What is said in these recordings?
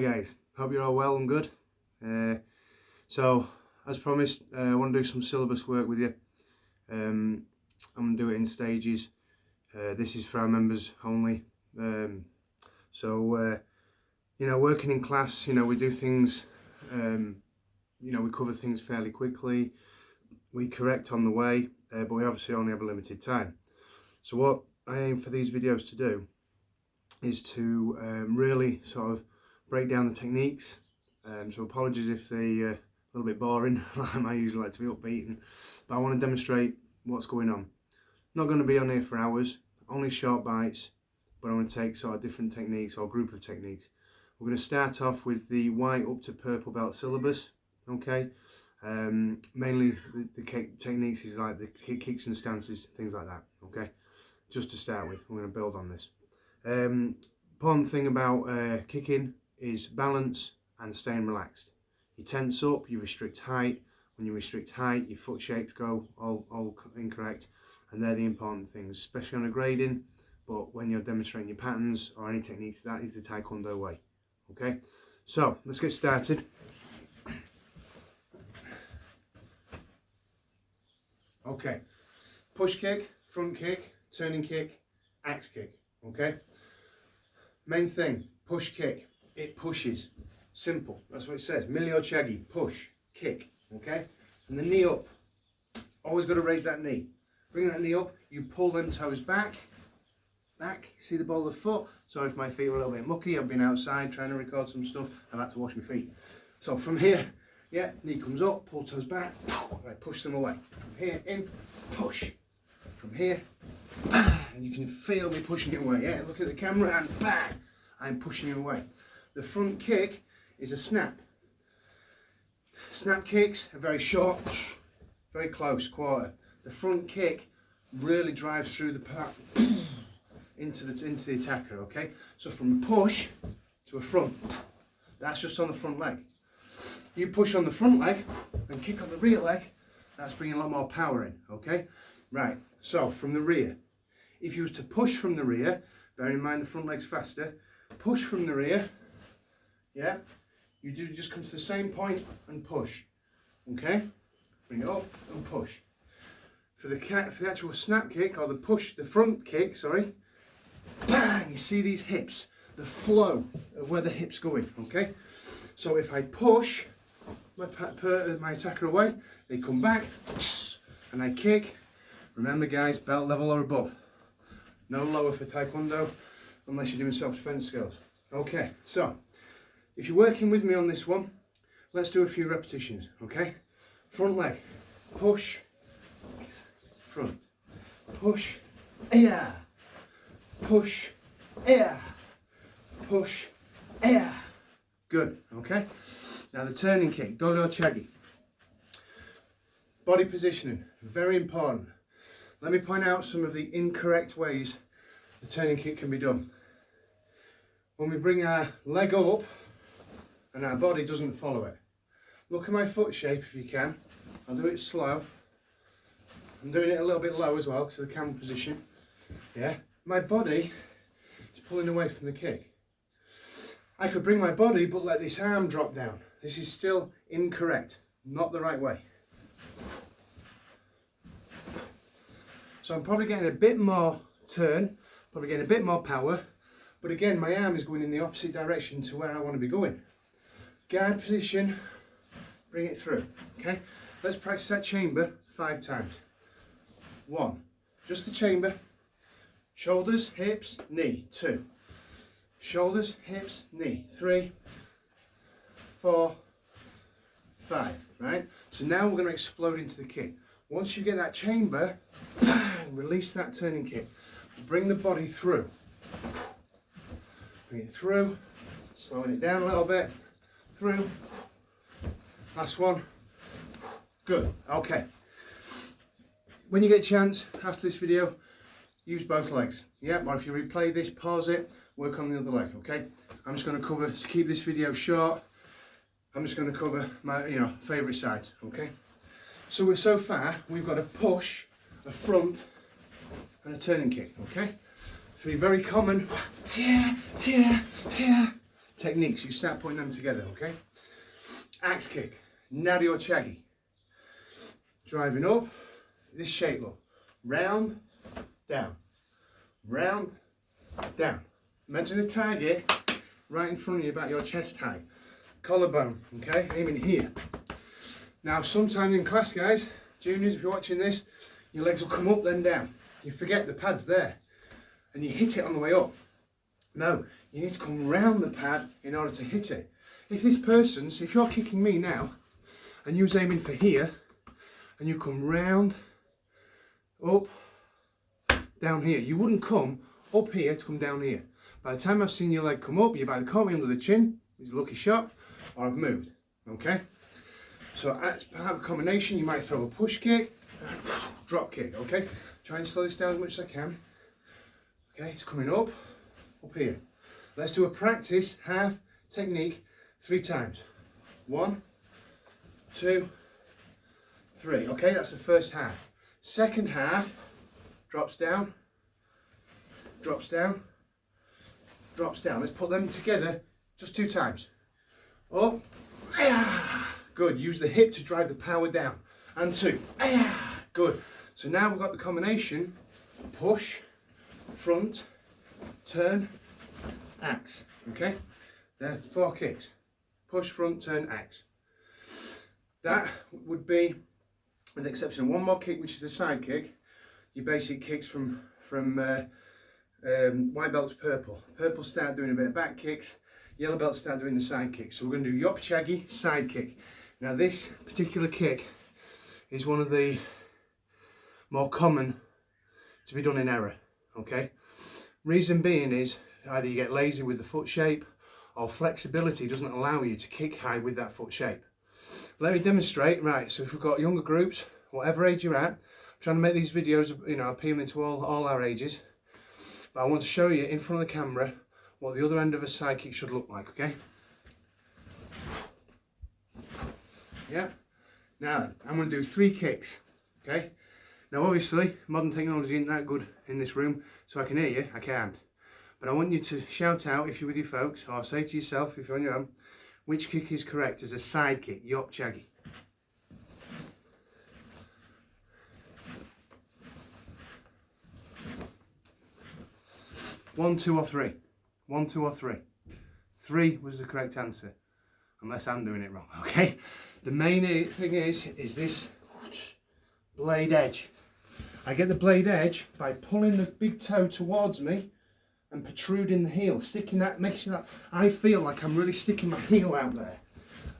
Hi guys, hope you're all well and good. So as promised, I want to do some syllabus work with you. I'm going to do it in stages. This is for our members only. You know, working in class, you know, we do things, you know, we cover things fairly quickly, we correct on the way, but we obviously only have a limited time. So what I aim for these videos to do is to really sort of break down the techniques. So apologies if they're a little bit boring. I usually like to be upbeat, but I want to demonstrate what's going on. Not going to be on here for hours, only short bites, but I want to take sort of different techniques or group of techniques. We're going to start off with the white up to purple belt syllabus, okay? Mainly the techniques is like the kicks and stances, things like that, okay? Just to start with, we're going to build on this. Important thing about kicking is balance and staying relaxed. You tense up, you restrict height. When you restrict height, your foot shapes go all incorrect, and they're the important things, especially on a grading. But when you're demonstrating your patterns or any techniques, that is the Taekwondo way. Okay, so let's get started. Okay, push kick, front kick, turning kick, axe kick. Okay, main thing, push kick. It pushes. Simple. That's what it says. Milio Chagi. Push. Kick. Okay? And the knee up. Always got to raise that knee. Bring that knee up. You pull them toes back. Back. See the ball of the foot? Sorry if my feet were a little bit mucky. I've been outside trying to record some stuff. I've had to wash my feet. So from here, yeah, knee comes up. Pull toes back. Right, push them away. From here, in. Push. From here, bang. And you can feel me pushing it away. Yeah, look at the camera and bang. I'm pushing it away. The front kick is a snap. Snap kicks are very short, very close, quarter. The front kick really drives through the part into the attacker, okay? So from a push to a front, that's just on the front leg. You push on the front leg and kick on the rear leg, that's bringing a lot more power in, okay? Right, so from the rear. If you was to push from the rear, bear in mind the front leg's faster, push from the rear, yeah, you do just come to the same point and push, okay? Bring it up and push. For the actual snap kick or the front kick, sorry, bang, you see these hips, the flow of where the hips going, okay? So if I push my attacker away, they come back, and I kick. Remember guys, belt level or above. No lower for Taekwondo, unless you're doing self-defense skills. Okay, so if you're working with me on this one, let's do a few repetitions, okay? Front leg, push, front, push, yeah, push, yeah, push, yeah. Good, okay? Now the turning kick, Dolio Chagi. Body positioning, very important. Let me point out some of the incorrect ways the turning kick can be done. When we bring our leg up and our body doesn't follow it. Look at my foot shape if you can. I'll do it slow. I'm doing it a little bit low as well because of the camera position. Yeah, my body is pulling away from the kick. I could bring my body but let this arm drop down. This is still incorrect, not the right way. So I'm probably getting a bit more turn, probably getting a bit more power, but again my arm is going in the opposite direction to where I want to be going. Guard position, bring it through, okay? Let's practice that chamber 5 times. 1, just the chamber, shoulders, hips, knee, 2, shoulders, hips, knee, 3, 4, 5, right? So now we're going to explode into the kick. Once you get that chamber, bang, release that turning kick. Bring the body through. Bring it through, slowing it down a little bit, through. Last one. Good, okay. When you get a chance, after this video, use both legs. Yeah, or if you replay this, pause it, work on the other leg, okay? I'm just going to keep this video short, I'm just going to cover my, favourite sides, okay? So far, we've got a push, a front, and a turning kick, okay? 3 very common, techniques. You start putting them together, okay? Axe kick, nari or chagi. Driving up, this shape look. Round, down. Round, down. Imagine the target right in front of you about your chest height. Collarbone, okay? Aiming here. Now, sometimes in class, guys, juniors, if you're watching this, your legs will come up, then down. You forget the pad's there. And you hit it on the way up. No, you need to come round the pad in order to hit it. If if you're kicking me now, and you was aiming for here, and you come round, up, down here, you wouldn't come up here to come down here. By the time I've seen your leg come up, you've either caught me under the chin, which is a lucky shot, or I've moved, okay? So as part of a combination, you might throw a push kick, drop kick, okay? Try and slow this down as much as I can. Okay, it's coming up here. Let's do a practice half technique 3 times. 1, 2, 3. Okay, that's the first half. Second half, drops down, drops down, drops down. Let's put them together just 2 times. Up, good. Use the hip to drive the power down. And 2, good. So now we've got the combination, push, front, turn, axe. Okay, there are 4 kicks. Push, front, turn, axe. That would be, with the exception of one more kick, which is the side kick, your basic kicks from white belt to purple. Purple start doing a bit of back kicks, yellow belt start doing the side kicks. So we're going to do yop chagi, side kick. Now this particular kick is one of the more common to be done in error, okay? Reason being is either you get lazy with the foot shape or flexibility doesn't allow you to kick high with that foot shape. Let me demonstrate. Right, so if we've got younger groups, whatever age you're at, I'm trying to make these videos, you know, appealing to all our ages, but I want to show you in front of the camera what the other end of a side kick should look like, okay? Yeah. Now I'm going to do 3 kicks, okay? Now obviously modern technology isn't that good in this room, so I can hear you, I can't. But I want you to shout out if you're with your folks, or say to yourself if you're on your own, which kick is correct as a side kick, yop chagi. One, 2 or 3. 1, 2 or 3. 3 was the correct answer, unless I'm doing it wrong, okay? The main thing is this blade edge. I get the blade edge by pulling the big toe towards me and protruding the heel, sticking that, making sure that I feel like I'm really sticking my heel out there.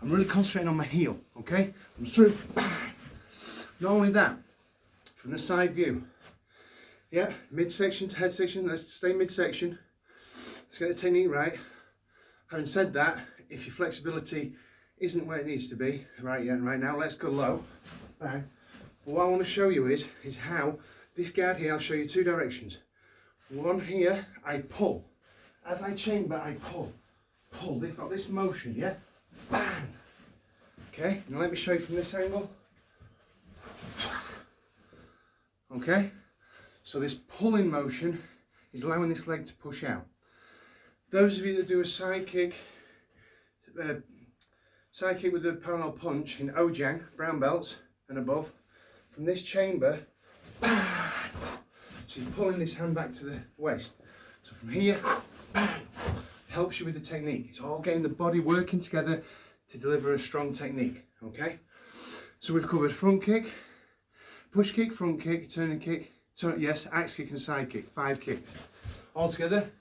I'm really concentrating on my heel, okay? I'm through, bang. Not only that, from the side view, yeah, midsection to head section, let's stay midsection. Let's get the technique right. Having said that, if your flexibility isn't where it needs to be, right now, let's go low, bang. But what I want to show you is how this guard here, I'll show you 2 directions. One here, I pull. As I chamber, I pull. Pull, they've got this motion, yeah? Bang! Okay, now let me show you from this angle. Okay, so this pulling motion is allowing this leg to push out. Those of you that do a side kick with a parallel punch in Ojang, brown belts and above, from this chamber, bang! So you're pulling this hand back to the waist. So from here, bang, helps you with the technique. It's all getting the body working together to deliver a strong technique, okay? So we've covered front kick, push kick, front kick, turning kick, yes, axe kick and side kick, 5 kicks. All together,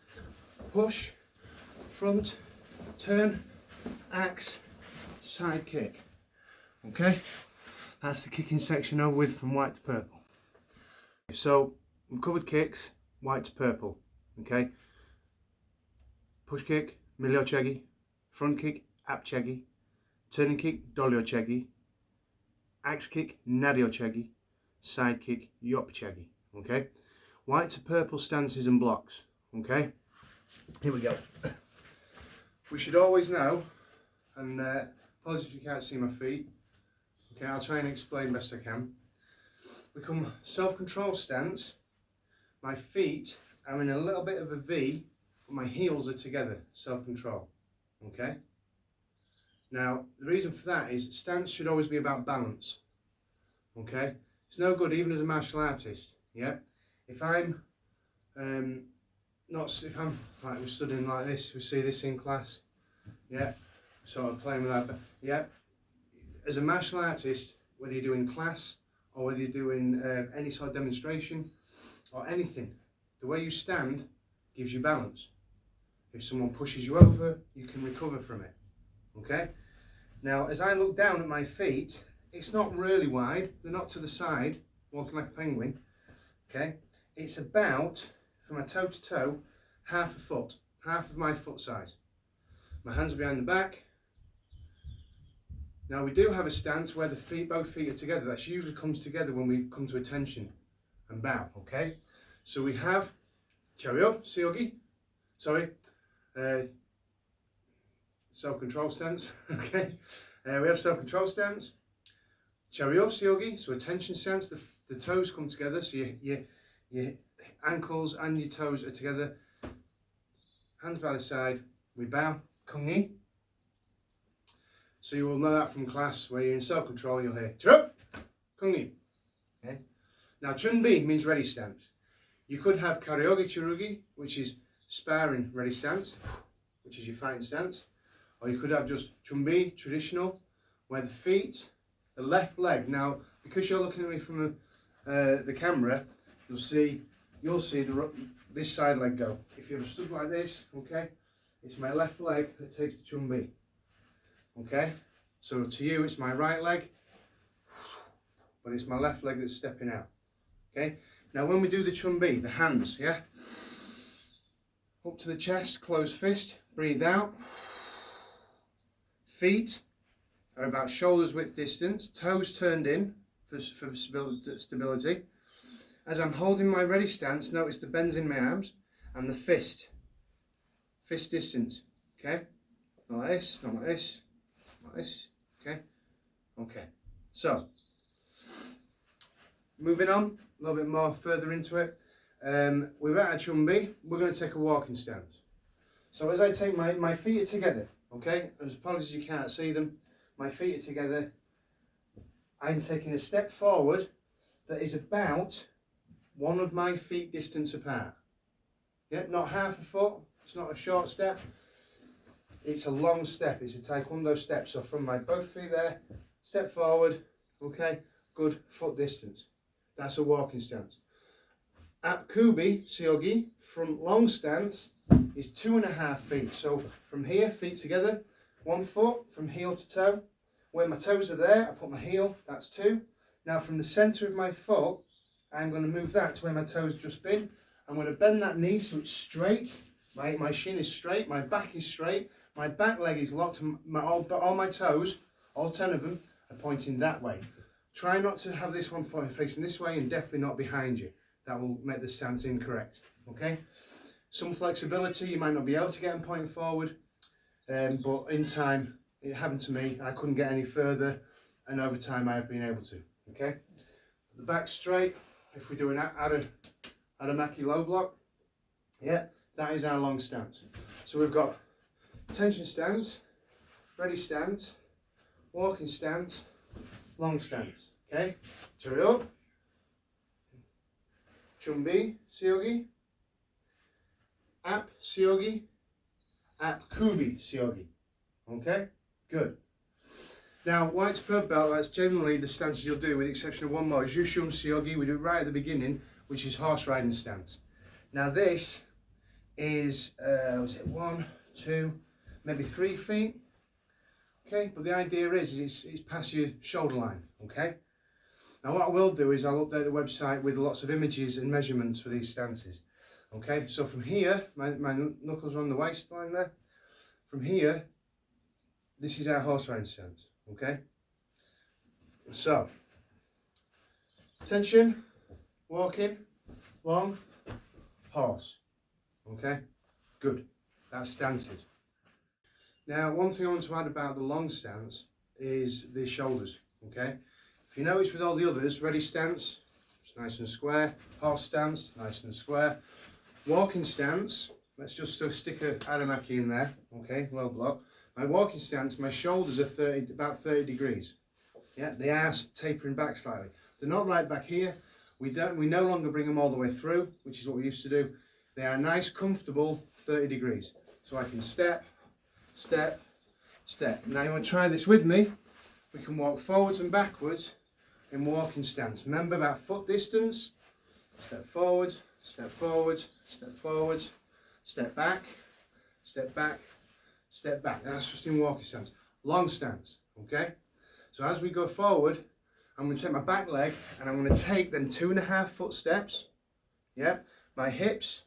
push, front, turn, axe, side kick, okay? That's the kicking section over with from white to purple. So, we've covered kicks, white to purple, okay? Push kick, milio chegi, front kick, ap chegi, turning kick, dolio chegi, axe kick, nadio chegi, side kick, yop chegi, okay? White to purple stances and blocks, okay? Here we go. We should always know, and apologies if you can't see my feet, okay, I'll try and explain best I can. We come self-control stance. My feet are in a little bit of a V, but my heels are together, self-control. okay? Now, the reason for that is stance should always be about balance, okay? It's no good, even as a martial artist, yeah? If I'm like we're studying like this, we see this in class, yeah? Sort of playing with that, yeah? As a martial artist, whether you're doing class or whether you're doing any sort of demonstration or anything, the way you stand gives you balance. If someone pushes you over, you can recover from it, okay? Now, as I look down at my feet, it's not really wide, they're not to the side, walking like a penguin, okay? It's about, from my toe to toe, half a foot, half of my foot size. My hands are behind the back. Now, we do have a stance where both feet are together. That usually comes together when we come to attention and bow, okay? So we have Chariot, Seogi, self-control stance, okay? We have self-control stance, Chariot, Seogi, so attention stance, the toes come together, so your ankles and your toes are together, hands by the side, we bow, Kungi. So you will know that from class, where you're in self-control, you'll hear Chariot, Kungi. Okay? Now Chunbi means ready stance. You could have Karyogi Chirugi, which is sparring ready stance, which is your fighting stance. Or you could have just Chunbi, traditional, where the feet, the left leg. Now, because you're looking at me from the camera, you'll see this side leg go. If you're stood like this, okay, it's my left leg that takes the Chunbi. Okay, so to you it's my right leg, but it's my left leg that's stepping out. Okay, now when we do the Chunbi, the hands, yeah, up to the chest, closed fist, breathe out. Feet are about shoulders width distance, toes turned in for stability. As I'm holding my ready stance, notice the bends in my arms and the fist distance, okay? Not like this, not like this, not like this, okay? Okay, so, moving on, a little bit more further into it. We're at a Chunbi, we're going to take a walking stance. So as I take my feet are together, okay, as apologies you can't see them, my feet are together, I'm taking a step forward that is about one of my feet distance apart. Yeah, not half a foot, it's not a short step, it's a long step, it's a taekwondo step. So from my both feet there, step forward, okay, good foot distance. That's a walking stance. At Kubi, Seogi, front long stance is 2.5 feet. So from here, feet together, 1 foot from heel to toe. Where my toes are there, I put my heel, that's 2. Now from the centre of my foot, I'm going to move that to where my toes just been. I'm going to bend that knee so it's straight. My shin is straight, my back is straight, my back leg is locked, all my toes, all 10 of them, are pointing that way. Try not to have this one facing this way and definitely not behind you. That will make the stance incorrect, okay? Some flexibility, you might not be able to get them pointing forward, but in time, it happened to me, I couldn't get any further, and over time I have been able to, okay? The back straight, if we do an Adamaki low block, yeah, that is our long stance. So we've got tension stance, ready stance, walking stance, long stance, okay? Chariot, Chunbi, Seogi, Ap, Seogi, Ap, Kubi, Seogi, okay? Good. Now, white's purple belt, that's generally the stances you'll do with the exception of one more. Jushum, Seogi, we do it right at the beginning, which is horse riding stance. Now this is, was it 1, 2, maybe 3 feet? Okay, but the idea is it's past your shoulder line, okay? Now what I will do is I'll update the website with lots of images and measurements for these stances. Okay, so from here, my knuckles are on the waistline there. From here, this is our horse riding stance, okay? So, tension, walking, long, horse, okay? Good, that's stances. Now, one thing I want to add about the long stance is the shoulders, okay? If you notice with all the others, ready stance, it's nice and square. Horse stance, nice and square. Walking stance, let's just stick a Adamaki in there, okay, low block. My walking stance, my shoulders are about 30 degrees. Yeah, they are tapering back slightly. They're not right back here. We no longer bring them all the way through, which is what we used to do. They are nice, comfortable 30 degrees. So I can step, step, step. Now you want to try this with me. We can walk forwards and backwards in walking stance. Remember about foot distance. Step forwards, step forwards, step forwards, step back, step back, step back. That's just in walking stance. Long stance, okay? So as we go forward, I'm going to take my back leg and I'm going to take them 2.5 foot steps. Yeah, my hips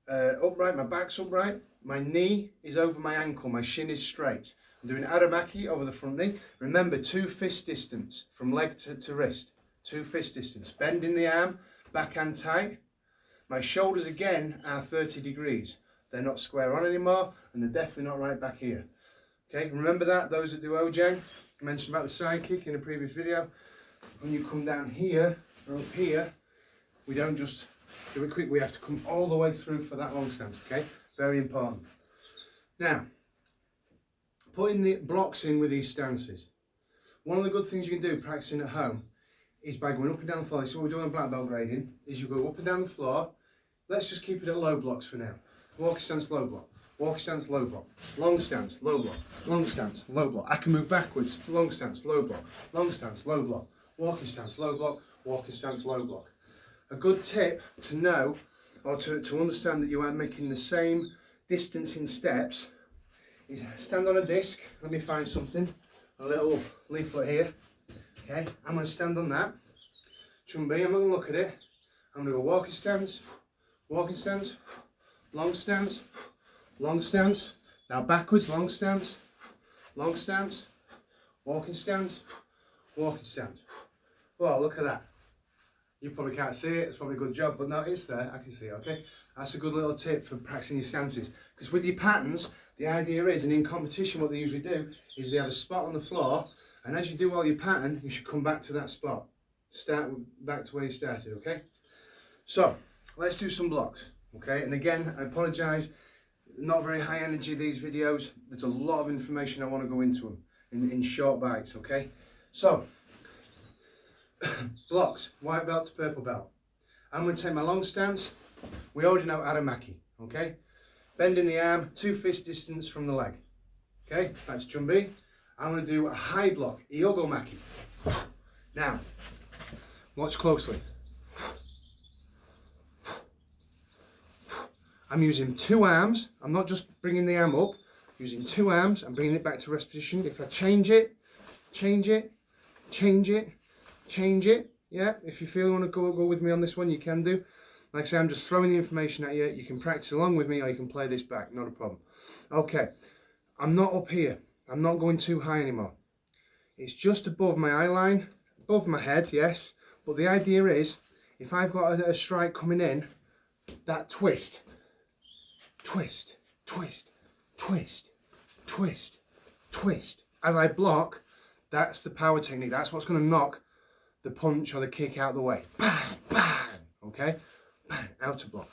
upright, my back's upright, my knee is over my ankle, my shin is straight. I'm doing aramaki over the front knee. Remember, 2 fist distance from leg to wrist. 2 fist distance. Bending the arm, backhand tight. My shoulders again are 30 degrees. They're not square on anymore, and they're definitely not right back here. Okay, remember that, those that do Ojang. I mentioned about the side kick in a previous video. When you come down here, or up here, we don't just do it quick, we have to come all the way through for that long stance, okay? Very important. Now, putting the blocks in with these stances. One of the good things you can do practicing at home is by going up and down the floor. This is what we're doing on black belt grading, is you go up and down the floor. Let's just keep it at low blocks for now. Walking stance, low block. Walking stance, low block. Long stance, low block. Long stance, low block. I can move backwards. Long stance, low block. Long stance, low block. Walking stance, low block. Walking stance, low block. A good tip to know, or to understand that you are making the same distance in steps, is stand on a disc. Let me find something. A little leaflet here. Okay, I'm going to stand on that. Chumbi, I'm not going to look at it. I'm going to go walking stance, long stance, long stance. Now backwards, long stance, walking stance, walking stance. Well, look at that. You probably can't see it, it's probably a good job, but no, it's there, I can see it, okay? That's a good little tip for practicing your stances. Because with your patterns, the idea is, and in competition what they usually do, is they have a spot on the floor, and as you do all your pattern, you should come back to that spot. Start back to where you started, okay? So, let's do some blocks, okay? And again, I apologise, not very high energy these videos. There's a lot of information I want to go into them in short bites, okay? So, blocks, white belt to purple belt. I'm going to take my long stance. We already know aramaki, okay? Bending the arm, 2 fist distance from the leg. Okay, that's chumbi. I'm going to do a high block, iogomaki. Now, watch closely. I'm using 2 arms. I'm not just bringing the arm up. Using 2 arms, I'm bringing it back to rest position. If I change it, change it, change it, change it. Yeah, if you feel you want to go with me on this one, you can do. Like I say, I'm just throwing the information at you. You can practice along with me, or you can play this back, not a problem. Okay, I'm not up here. I'm not going too high anymore. It's just above my eye line, above my head, yes. But the idea is, if I've got a strike coming in, that twist, twist, twist, twist, twist, twist. As I block, that's the power technique. That's what's going to knock the punch or the kick out the way. Bang, bang, okay? Bang, outer block,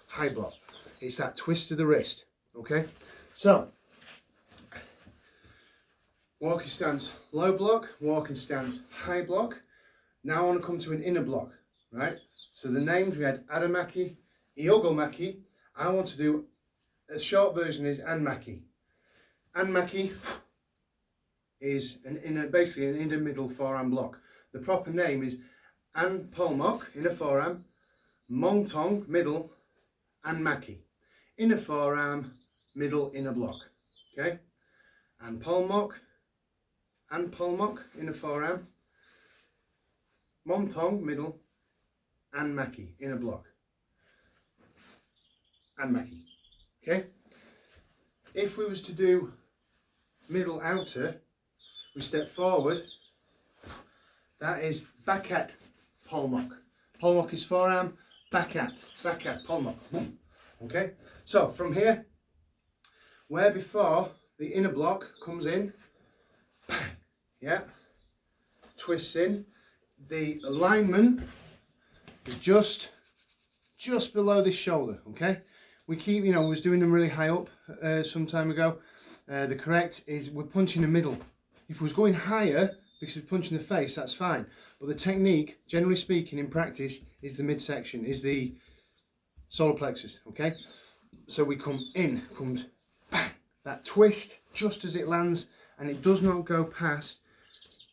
high block. It's that twist of the wrist, okay? So, walking stance, low block, walking stance, high block. Now I want to come to an inner block, right? So the names we had aramaki, iogomaki. I want to do, a short version is anmaki. Anmaki is basically an inner middle forearm block. The proper name is An Polmok, inner forearm, Mongtong, middle, Anmaki. Inner forearm, middle, inner block. Okay? An Polmok, inner forearm, Mongtong, middle, Anmaki, inner block. Anmaki. Okay? If we was to do middle outer, we step forward. That is bakat polmok. Polmok is forearm, bakat polmok. Okay, so from here, where before the inner block comes in, bang, yeah, twists in, the alignment is just below this shoulder. Okay, we keep, you know, we was doing them really high up some time ago. The correct is we're punching the middle. If we was going higher because we're punching the face, that's fine. But the technique, generally speaking, in practice, is the midsection, is the solar plexus. Okay, so we come in, comes bang, that twist just as it lands, and it does not go past.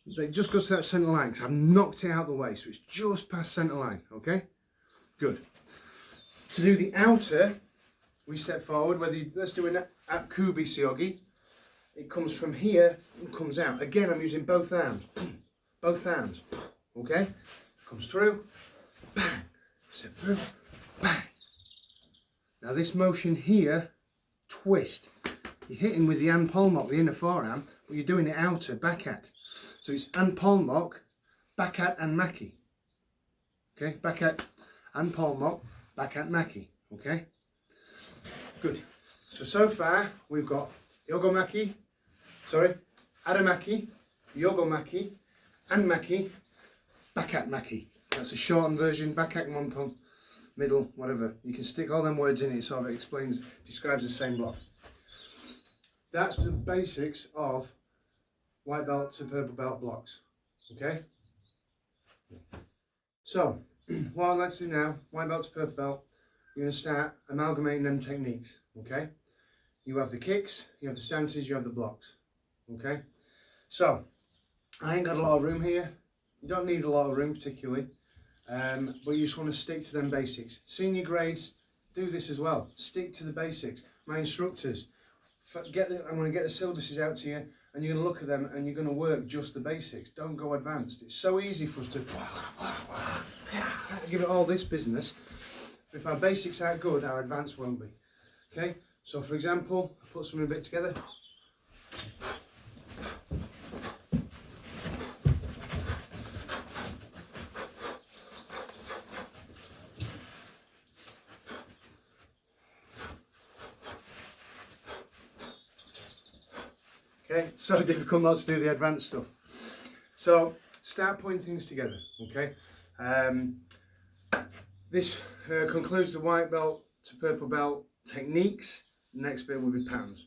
It just goes to that centre line, because I've knocked it out of the way, so it's just past centre line. Okay, good. To do the outer, we step forward. Let's do an Akubi Seogi. It comes from here and comes out. Again, I'm using both arms. Both arms. Okay? Comes through. Bang. Step through. Bang. Now this motion here, twist. You're hitting with the hand palm lock, the inner forearm, but you're doing it outer, back at. So it's hand palm lock, back at and maki. Okay? Back at, hand palm lock, back at maki. Okay? Good. So far we've got Yogomaki, Aramaki, Yogomaki, and Maki, back at Maki. That's a shortened version, back at monton, middle, whatever. You can stick all them words in it, so it describes the same block. That's the basics of white belt to purple belt blocks. Okay? So, what I'd like to do now, white belt to purple belt, you're going to start amalgamating them techniques. Okay? You have the kicks, you have the stances, you have the blocks. Okay? So, I ain't got a lot of room here. You don't need a lot of room particularly, but you just want to stick to them basics. Senior grades, do this as well. Stick to the basics. My instructors, I'm going to get the syllabuses out to you, and you're going to look at them and you're going to work just the basics. Don't go advanced. It's so easy for us to give it all this business. But if our basics aren't good, our advanced won't be. Okay? So for example, I put something a bit together. Okay, so difficult not to do the advanced stuff. So start putting things together, okay? This concludes the white belt to purple belt techniques. Next bit will be patterns.